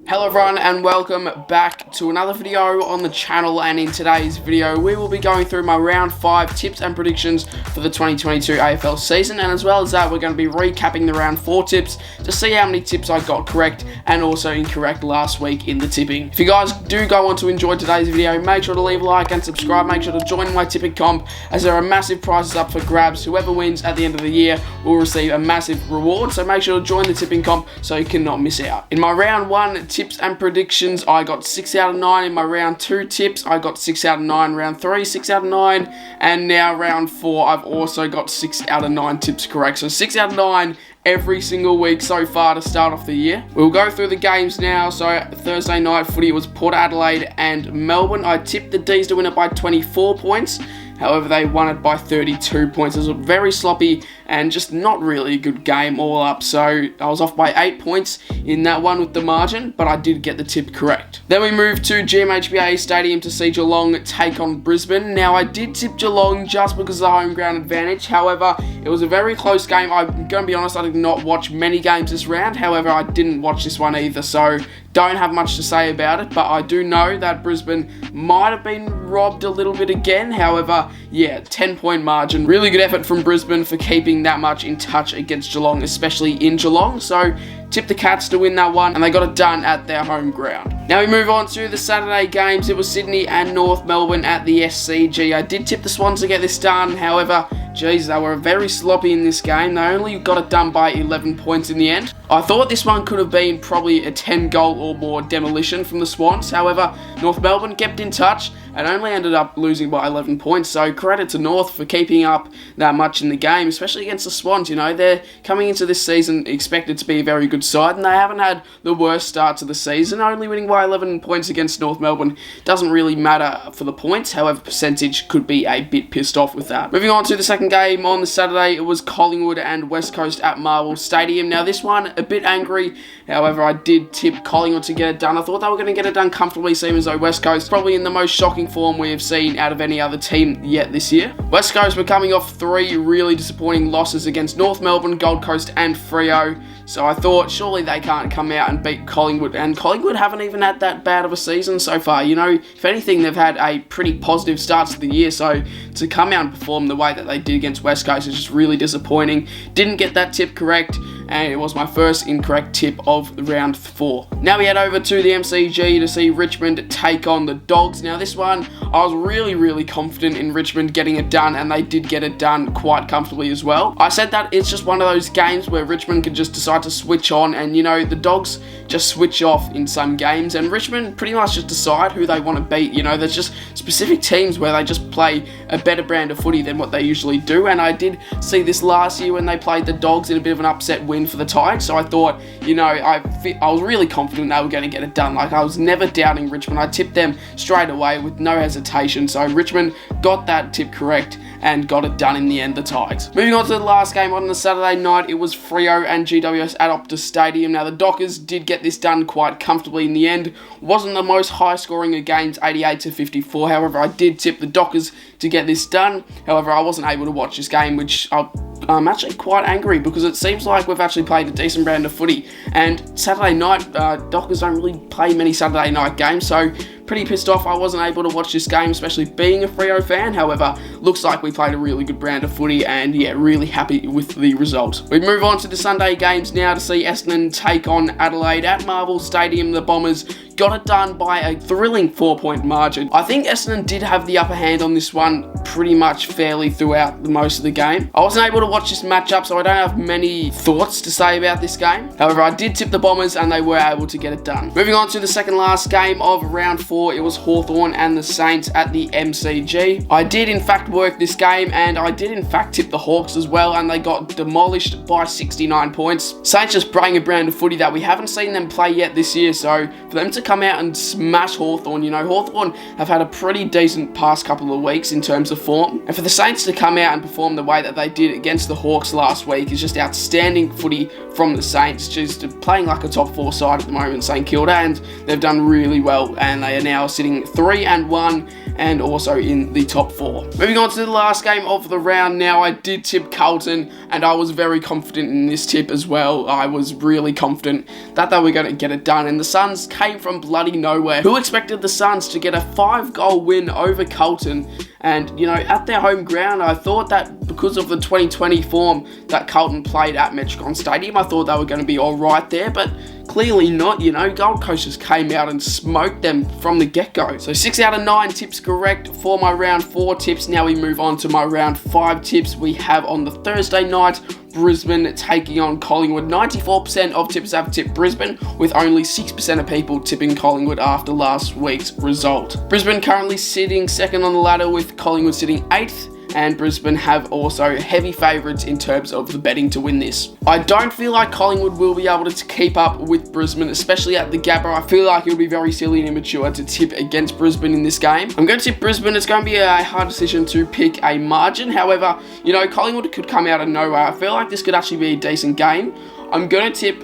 Hello everyone and welcome back to another video on the channel, and in today's video we will be going through my round 5 tips and predictions for the 2022 AFL season, and as well as that we're going to be recapping the round 4 tips to see how many tips I got correct and also incorrect last week in the tipping. If you guys do go on to enjoy today's video, make sure to leave a like and subscribe, make sure to join my tipping comp as there are massive prizes up for grabs. Whoever wins at the end of the year will receive a massive reward, so make sure to join the tipping comp so you cannot miss out. In my round 1 tips and predictions, I got 6 out of 9. In my round 2 tips, I got 6 out of 9. Round 3, 6 out of 9. And now round 4, I've also got 6 out of 9 tips correct. So 6 out of 9 every single week so far to start off the year. We'll go through the games now. So Thursday night footy was Port Adelaide and Melbourne. I tipped the D's to win it by 24 points. However, they won it by 32 points. It was a very sloppy and just not really a good game all up. So I was off by 8 points in that one with the margin, but I did get the tip correct. Then we moved to GMHBA Stadium to see Geelong take on Brisbane. Now, I did tip Geelong just because of the home ground advantage. However, it was a very close game. I'm going to be honest, I did not watch many games this round. However, I didn't watch this one either, so don't have much to say about it, but I do know that Brisbane might have been robbed a little bit again. However, yeah, 10-point margin. Really good effort from Brisbane for keeping that much in touch against Geelong, especially in Geelong. So tip the Cats to win that one, and they got it done at their home ground. Now we move on to the Saturday games. It was Sydney and North Melbourne at the SCG. I did tip the Swans to get this done. However, geez, they were very sloppy in this game. They only got it done by 11 points in the end. I thought this one could have been probably a 10-goal or more demolition from the Swans. However, North Melbourne kept in touch and only ended up losing by 11 points. So credit to North for keeping up that much in the game, especially against the Swans. You know, they're coming into this season expected to be a very good side, and they haven't had the worst start to the season. Only winning by 11 points against North Melbourne doesn't really matter for the points. However, percentage could be a bit pissed off with that. Moving on to the second game on the Saturday, it was Collingwood and West Coast at Marvel Stadium. Now this one, a bit angry. However, I did tip Collingwood to get it done. I thought they were going to get it done comfortably, seeing as though West Coast probably in the most shocking form we have seen out of any other team yet this year. West Coast were coming off 3 really disappointing losses against North Melbourne, Gold Coast and Freo. So I thought surely they can't come out and beat Collingwood, and Collingwood haven't even had that bad of a season so far. You know, if anything, they've had a pretty positive start to the year, so to come out and perform the way that they did against West Coast is just really disappointing. Didn't get that tip correct, and it was my first incorrect tip of round 4. Now we head over to the MCG to see Richmond take on the Dogs. Now this one, I was really confident in Richmond getting it done, and they did get it done quite comfortably as well. I said that it's just one of those games where Richmond could just decide to switch on, and you know, the Dogs just switch off in some games, and Richmond pretty much just decide who they want to beat. You know, there's just specific teams where they just play a better brand of footy than what they usually do, and I did see this last year when they played the Dogs in a bit of an upset win for the Tigers. So I thought, you know, I was really confident they were going to get it done. Like, I was never doubting Richmond. I tipped them straight away with no hesitation. So Richmond got that tip correct and got it done in the end, the Tigers. Moving on to the last game on the Saturday night, it was Freo and GWS at Optus Stadium. Now the Dockers did get this done quite comfortably in the end. Wasn't the most high scoring of games, 88-54. However, I did tip the Dockers to get this done. However, I wasn't able to watch this game, which I'm actually quite angry, because it seems like we've actually played a decent brand of footy, and Saturday night, Dockers don't really play many Saturday night games, so pretty pissed off I wasn't able to watch this game, especially being a Freo fan. However, looks like we played a really good brand of footy, and yeah, really happy with the result. We move on to the Sunday games now to see Essendon take on Adelaide at Marvel Stadium. The Bombers got it done by a thrilling 4-point margin. I think Essendon did have the upper hand on this one pretty much fairly throughout most of the game. I wasn't able to watch this matchup, so I don't have many thoughts to say about this game. However, I did tip the Bombers, and they were able to get it done. Moving on to the second last game of round 4, it was Hawthorn and the Saints at the MCG. I did in fact work this game, and I did in fact tip the Hawks as well, and they got demolished by 69 points. Saints just playing a brand of footy that we haven't seen them play yet this year, so for them to come out and smash Hawthorn, you know, Hawthorn have had a pretty decent past couple of weeks in terms of form, and for the Saints to come out and perform the way that they did against the Hawks last week is just outstanding footy from the Saints, just playing like a top 4 side at the moment, St Kilda, and they've done really well, and they are now sitting 3-1 and also in the top 4. Moving on to the last game of the round now, I did tip Carlton and I was very confident in this tip as well. I was really confident that they were going to get it done, and the Suns came from bloody nowhere. Who expected the Suns to get a 5-goal win over Carlton? And, you know, at their home ground, I thought that because of the 2020 form that Carlton played at Metricon Stadium, I thought they were going to be alright there, but clearly not. You know, Gold Coast just came out and smoked them from the get-go. So 6 out of 9 tips correct for my round 4 tips. Now we move on to my round 5 tips. We have on the Thursday night, Brisbane taking on Collingwood. 94% of tippers have tipped Brisbane, with only 6% of people tipping Collingwood after last week's result. Brisbane currently sitting second on the ladder, with Collingwood sitting 8th. And Brisbane have also heavy favourites in terms of the betting to win this. I don't feel like Collingwood will be able to keep up with Brisbane, especially at the Gabba. I feel like it would be very silly and immature to tip against Brisbane in this game. I'm going to tip Brisbane. It's going to be a hard decision to pick a margin. However, you know, Collingwood could come out of nowhere. I feel like this could actually be a decent game. I'm going to tip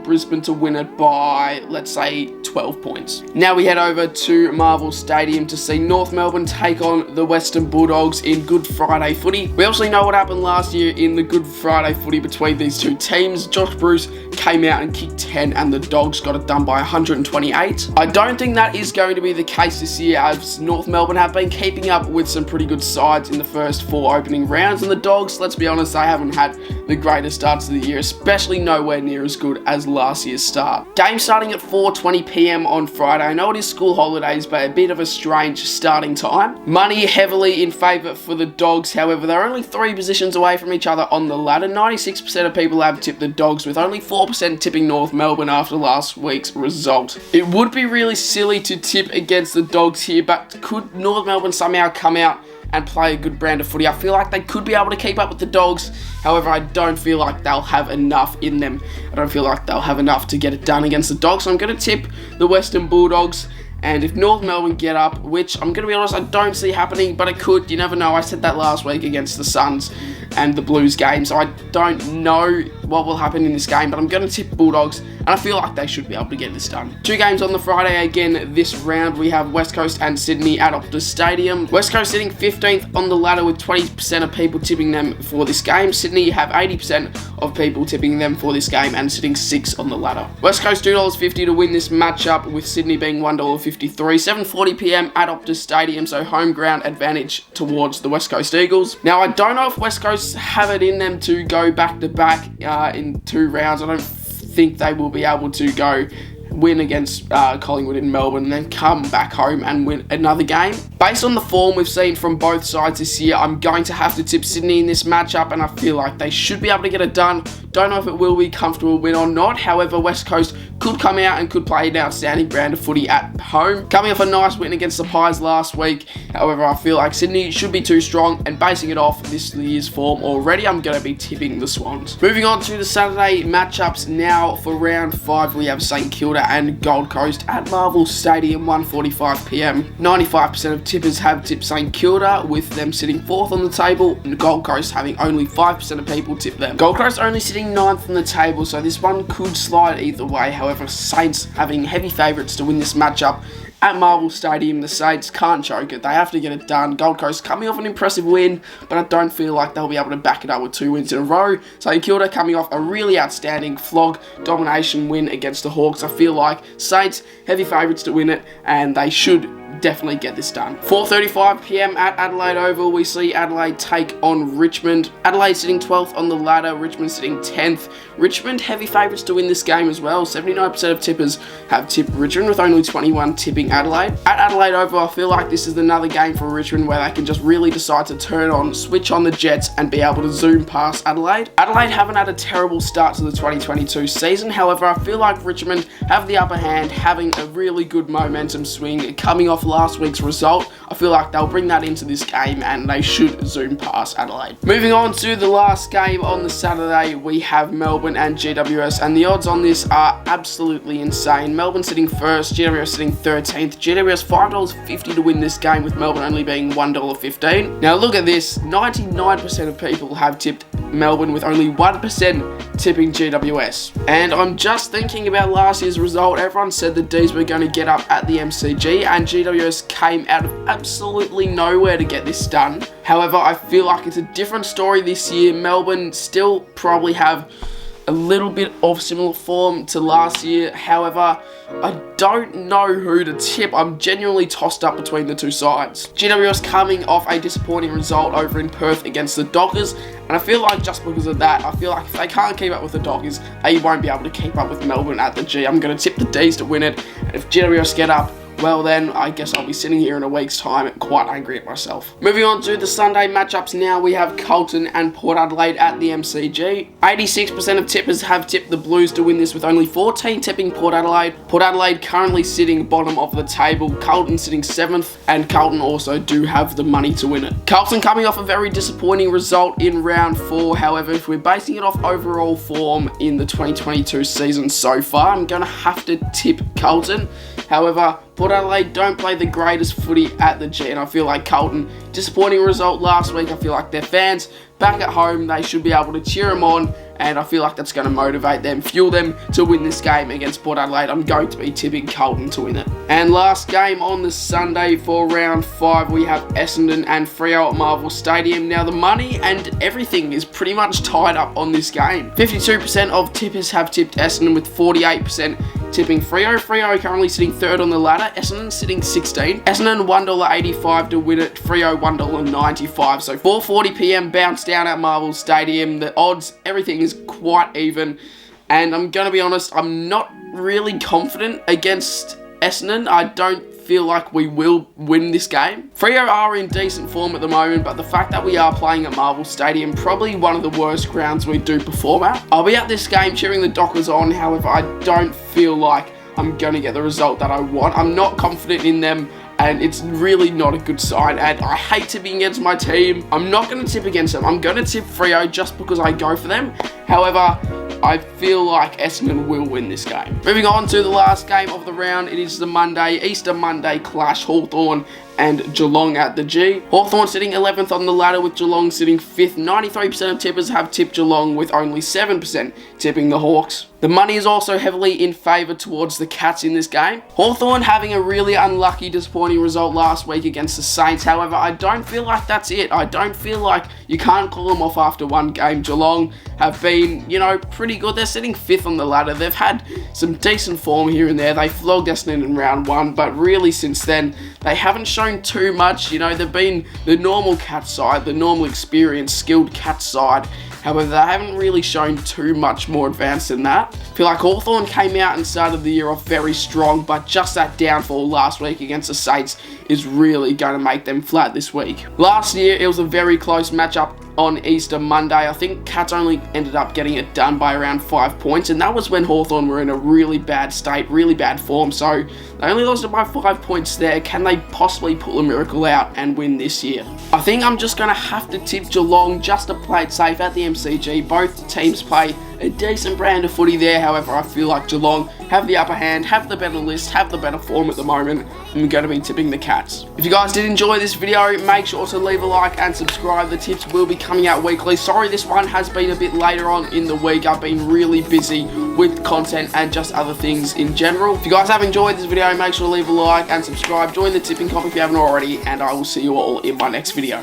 Brisbane to win it by, let's say, 12 points. Now we head over to Marvel Stadium to see North Melbourne take on the Western Bulldogs in Good Friday footy. We obviously know what happened last year in the Good Friday footy between these two teams. Josh Bruce came out and kicked 10 and the Dogs got it done by 128. I don't think that is going to be the case this year, as North Melbourne have been keeping up with some pretty good sides in the first 4 opening rounds, and the Dogs, let's be honest, they haven't had the greatest starts of the year, especially nowhere near as good as last year's start. Game starting at 4:20 p.m. on Friday. I know it is school holidays, but a bit of a strange starting time. Money heavily in favour for the Dogs, however, they're only 3 positions away from each other on the ladder. 96% of people have tipped the Dogs, with only 4% tipping North Melbourne after last week's result. It would be really silly to tip against the Dogs here, but could North Melbourne somehow come out and play a good brand of footy? I feel like they could be able to keep up with the Dogs. However, I don't feel like they'll have enough in them. I don't feel like they'll have enough to get it done against the Dogs. So I'm going to tip the Western Bulldogs. And if North Melbourne get up, which I'm going to be honest, I don't see happening, but it could. You never know. I said that last week against the Suns and the Blues game, so I don't know what will happen in this game, but I'm going to tip Bulldogs, and I feel like they should be able to get this done. 2 games on the Friday again this round. We have West Coast and Sydney at Optus Stadium. West Coast sitting 15th on the ladder, with 20% of people tipping them for this game. Sydney have 80% of people tipping them for this game and sitting 6th on the ladder. West Coast $2.50 to win this matchup, with Sydney being $1.53. 7:40 p.m. at Optus Stadium, so home ground advantage towards the West Coast Eagles. Now, I don't know if West Coast have it in them to go back-to-back in 2 rounds. I don't think they will be able to go win against Collingwood in Melbourne and then come back home and win another game. Based on the form we've seen from both sides this year, I'm going to have to tip Sydney in this matchup, and I feel like they should be able to get it done. Don't know if it will be a comfortable win or not. However, West Coast could come out and could play an outstanding brand of footy at home, coming off a nice win against the Pies last week. However, I feel like Sydney should be too strong, and basing it off this year's form already, I'm going to be tipping the Swans. Moving on to the Saturday matchups now. For round 5, we have St Kilda and Gold Coast at Marvel Stadium, 1:45 p.m. 95% of tippers have tipped St Kilda, with them sitting 4th on the table, and Gold Coast having only 5% of people tip them. Gold Coast only sitting 9th on the table, so this one could slide either way. However, Saints having heavy favourites to win this matchup at Marvel Stadium. The Saints can't choke it. They have to get it done. Gold Coast coming off an impressive win, but I don't feel like they'll be able to back it up with 2 wins in a row. So Kilda coming off a really outstanding flog domination win against the Hawks. I feel like Saints heavy favourites to win it, and they should definitely get this done. 4:35 p.m. at Adelaide Oval, we see Adelaide take on Richmond. Adelaide sitting 12th on the ladder, Richmond sitting 10th. Richmond heavy favourites to win this game as well. 79% of tippers have tipped Richmond, with only 21 tipping Adelaide. At Adelaide Oval, I feel like this is another game for Richmond where they can just really decide to switch on the Jets and be able to zoom past Adelaide. Adelaide haven't had a terrible start to the 2022 season. However, I feel like Richmond have the upper hand, having a really good momentum swing coming off last week's result. I feel like they'll bring that into this game and they should zoom past Adelaide. Moving on to the last game on the Saturday, we have Melbourne and GWS, and the odds on this are absolutely insane. Melbourne sitting 1st, GWS sitting 13th. GWS $5.50 to win this game, with Melbourne only being $1.15. Now look at this, 99% of people have tipped Melbourne with only 1% tipping GWS. And I'm just thinking about last year's result. Everyone said the D's were going to get up at the MCG, and GWS came out of absolutely nowhere to get this done. However, I feel like it's a different story this year. Melbourne still probably have a little bit of similar form to last year. However, I don't know who to tip. I'm genuinely tossed up between the two sides. GWS coming off a disappointing result over in Perth against the Dockers, and I feel like just because of that, I feel like if they can't keep up with the Dockers, they won't be able to keep up with Melbourne at the G. I'm going to tip the D's to win it, and if GWS get up, well then, I guess I'll be sitting here in a week's time quite angry at myself. Moving on to the Sunday matchups now, we have Carlton and Port Adelaide at the MCG. 86% of tippers have tipped the Blues to win this, with only 14 tipping Port Adelaide. Port Adelaide currently sitting bottom of the table, Carlton sitting 7th, and Carlton also do have the money to win it. Carlton coming off a very disappointing result in round 4, however, if we're basing it off overall form in the 2022 season so far, I'm going to have to tip Carlton. However, Port Adelaide don't play the greatest footy at the G, and I feel like Carlton, disappointing result last week. I feel like their fans back at home, they should be able to cheer them on, and I feel like that's going to motivate them, fuel them to win this game against Port Adelaide. I'm going to be tipping Carlton to win it. And last game on the Sunday for round 5, we have Essendon and Freo at Marvel Stadium. Now the money and everything is pretty much tied up on this game. 52% of tippers have tipped Essendon, with 48% tipping Freo. Freo currently sitting 3rd on the ladder, Essendon sitting 16. Essendon $1.85 to win it, Freo $1.95. So 4:40 PM bounce down at Marvel Stadium. The odds, everything is quite even, and I'm going to be honest, I'm not really confident against Essendon. I don't feel like we will win this game. Freo are in decent form at the moment, but the fact that we are playing at Marvel Stadium, probably one of the worst grounds we do perform at. I'll be at this game cheering the Dockers on, however, I don't feel like I'm going to get the result that I want. I'm not confident in them, and it's really not a good sign, and I hate tipping against my team. I'm not going to tip against them. I'm going to tip Freo just because I go for them. However, I feel like Essendon will win this game. Moving on to the last game of the round, it is the Easter Monday clash, Hawthorn and Geelong at the G. Hawthorn sitting 11th on the ladder, with Geelong sitting 5th. 93% of tippers have tipped Geelong, with only 7% tipping the Hawks. The money is also heavily in favour towards the Cats in this game. Hawthorn having a really unlucky, disappointing result last week against the Saints. However, I don't feel like that's it. I don't feel like you can't call them off after one game. Geelong have been, pretty good. They're sitting 5th on the ladder. They've had some decent form here and there. They flogged Essendon in round 1, but really since then, they haven't shown too much. They've been the normal Cats side, the normal experienced, skilled Cats side. However, they haven't really shown too much more advanced than that. I feel like Hawthorn came out and started the year off very strong, but just that downfall last week against the Saints is really going to make them flat this week. Last year, it was a very close matchup on Easter Monday. I think Cats only ended up getting it done by around 5 points, and that was when Hawthorn were in a really bad state, really bad form, so they only lost it by 5 points there. Can they possibly pull a miracle out and win this year? I think I'm just going to have to tip Geelong just to play it safe at the MCG. Both teams play a decent brand of footy there, however, I feel like Geelong have the upper hand, have the better list, have the better form at the moment. I'm going to be tipping the Cats. If you guys did enjoy this video, make sure to leave a like and subscribe. The tips will be coming out weekly. Sorry this one has been a bit later on in the week. I've been really busy with content and just other things in general. If you guys have enjoyed this video, make sure to leave a like and subscribe. Join the tipping comp if you haven't already, and I will see you all in my next video.